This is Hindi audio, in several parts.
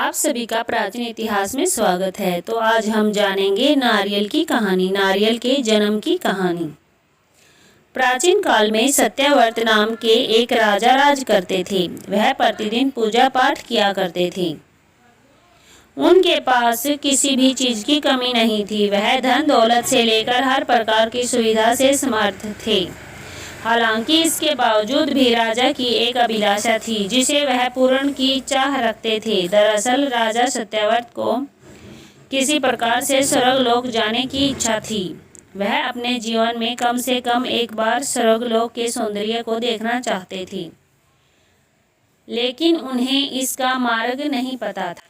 आप सभी का प्राचीन इतिहास में स्वागत है। तो आज हम जानेंगे नारियल की कहानी, नारियल के जन्म की कहानी। प्राचीन काल में सत्यव्रत नाम के एक राजा राज करते थे। वह प्रतिदिन पूजा पाठ किया करते थे। उनके पास किसी भी चीज की कमी नहीं थी। वह धन दौलत से लेकर हर प्रकार की सुविधा से समर्थ थे। हालांकि इसके बावजूद भी राजा की एक अभिलाषा थी जिसे वह पूर्ण की चाह रखते थे। दरअसल राजा सत्यव्रत को किसी प्रकार से स्वर्गलोक जाने की इच्छा थी। वह अपने जीवन में कम से कम एक बार स्वर्गलोक के सौंदर्य को देखना चाहते थे, लेकिन उन्हें इसका मार्ग नहीं पता था।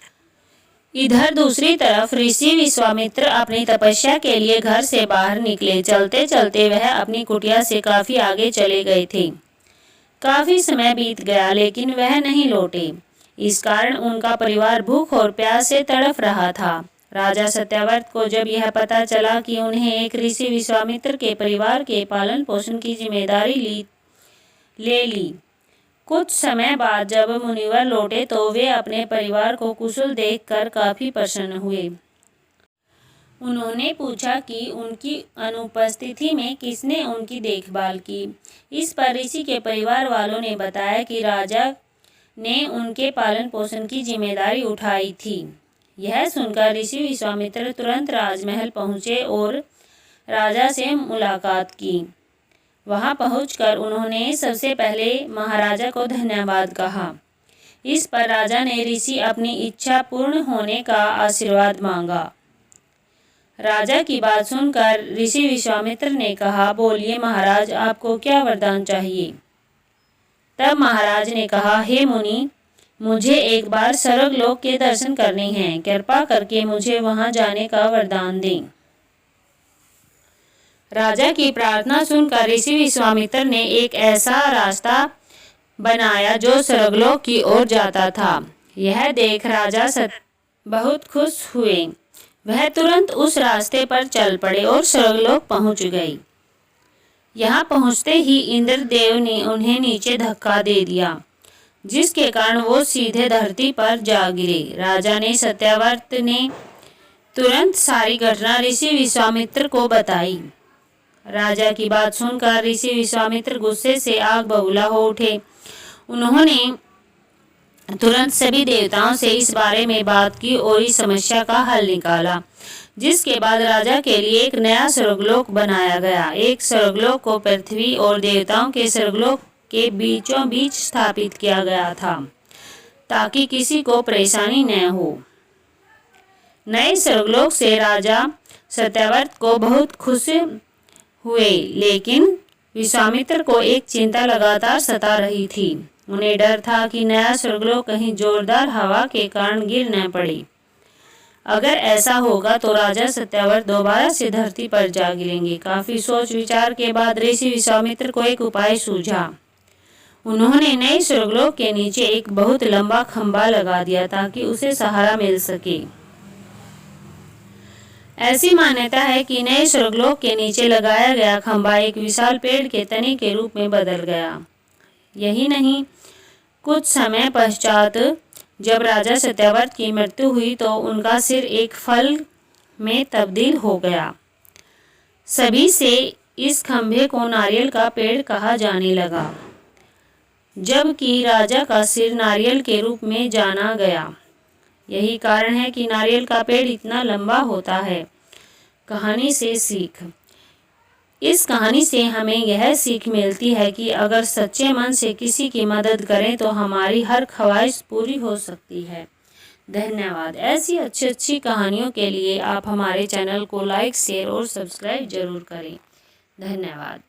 इधर दूसरी तरफ ऋषि विश्वामित्र अपनी तपस्या के लिए घर से बाहर निकले। चलते चलते वह अपनी कुटिया से काफी आगे चले गए थे। काफी समय बीत गया लेकिन वह नहीं लौटे। इस कारण उनका परिवार भूख और प्यास से तड़फ रहा था। राजा सत्यव्रत को जब यह पता चला कि उन्हें एक ऋषि विश्वामित्र के परिवार के पालन पोषण की जिम्मेदारी ले ली। कुछ समय बाद जब मुनिवर लौटे तो वे अपने परिवार को कुशल देखकर काफी प्रसन्न हुए। उन्होंने पूछा कि उनकी अनुपस्थिति में किसने उनकी देखभाल की। इस पर ऋषि के परिवार वालों ने बताया कि राजा ने उनके पालन पोषण की जिम्मेदारी उठाई थी। यह सुनकर ऋषि विश्वामित्र तुरंत राजमहल पहुंचे और राजा से मुलाकात की। वहां पहुंचकर उन्होंने सबसे पहले महाराजा को धन्यवाद कहा। इस पर राजा ने ऋषि अपनी इच्छा पूर्ण होने का आशीर्वाद मांगा। राजा की बात सुनकर ऋषि विश्वामित्र ने कहा, बोलिए महाराज, आपको क्या वरदान चाहिए। तब महाराज ने कहा, हे मुनि, मुझे एक बार स्वर्गलोक के दर्शन करने हैं। कृपा करके मुझे वहां जाने का वरदान दें। राजा की प्रार्थना सुनकर ऋषि विश्वामित्र ने एक ऐसा रास्ता बनाया जो स्वर्गलोक की ओर जाता था। यह देख राजा बहुत खुश हुए। वह तुरंत उस रास्ते पर चल पड़े और स्वर्गलोक पहुंच गए। यहाँ पहुंचते ही इंद्रदेव ने उन्हें नीचे धक्का दे दिया, जिसके कारण वो सीधे धरती पर जा गिरे। राजा ने सत्यव्रत ने तुरंत सारी घटना ऋषि विश्वामित्र को बताई। राजा की बात सुनकर ऋषि विश्वामित्र गुस्से से आग बबूला हो उठे। उन्होंने तुरंत सभी देवताओं से इस बारे में बात की और इस समस्या का हल निकाला, जिसके बाद राजा के लिए एक नया स्वर्गलोक बनाया गया। एक स्वर्गलोक को पृथ्वी और देवताओं के स्वर्गलोक के बीचों बीच स्थापित किया गया था, ताकि किसी को परेशानी न हो। नए स्वर्गलोक से राजा सत्यव्रत को बहुत खुश हुए, लेकिन विश्वामित्र को एक चिंता लगातार सता रही थी। उन्हें डर था कि नया स्वर्गलोक कहीं जोरदार हवा के कारण गिर न पड़े। अगर ऐसा होगा तो राजा सत्यव्रत दोबारा से धरती पर जा गिरेंगे। काफी सोच विचार के बाद ऋषि विश्वामित्र को एक उपाय सूझा। उन्होंने नए स्वर्गलोक के नीचे एक बहुत लंबा खंभा लगा दिया ताकि उसे सहारा मिल सके। ऐसी मान्यता है कि नए स्वर्गलोक के नीचे लगाया गया खंभा एक विशाल पेड़ के तने के रूप में बदल गया। यही नहीं, कुछ समय पश्चात जब राजा सत्यव्रत की मृत्यु हुई तो उनका सिर एक फल में तब्दील हो गया। सभी से इस खंभे को नारियल का पेड़ कहा जाने लगा, जबकि राजा का सिर नारियल के रूप में जाना गया। यही कारण है कि नारियल का पेड़ इतना लंबा होता है। कहानी से सीख। इस कहानी से हमें यह सीख मिलती है कि अगर सच्चे मन से किसी की मदद करें तो हमारी हर ख्वाहिश पूरी हो सकती है। धन्यवाद। ऐसी अच्छी कहानियों के लिए आप हमारे चैनल को लाइक, शेयर और सब्सक्राइब जरूर करें। धन्यवाद।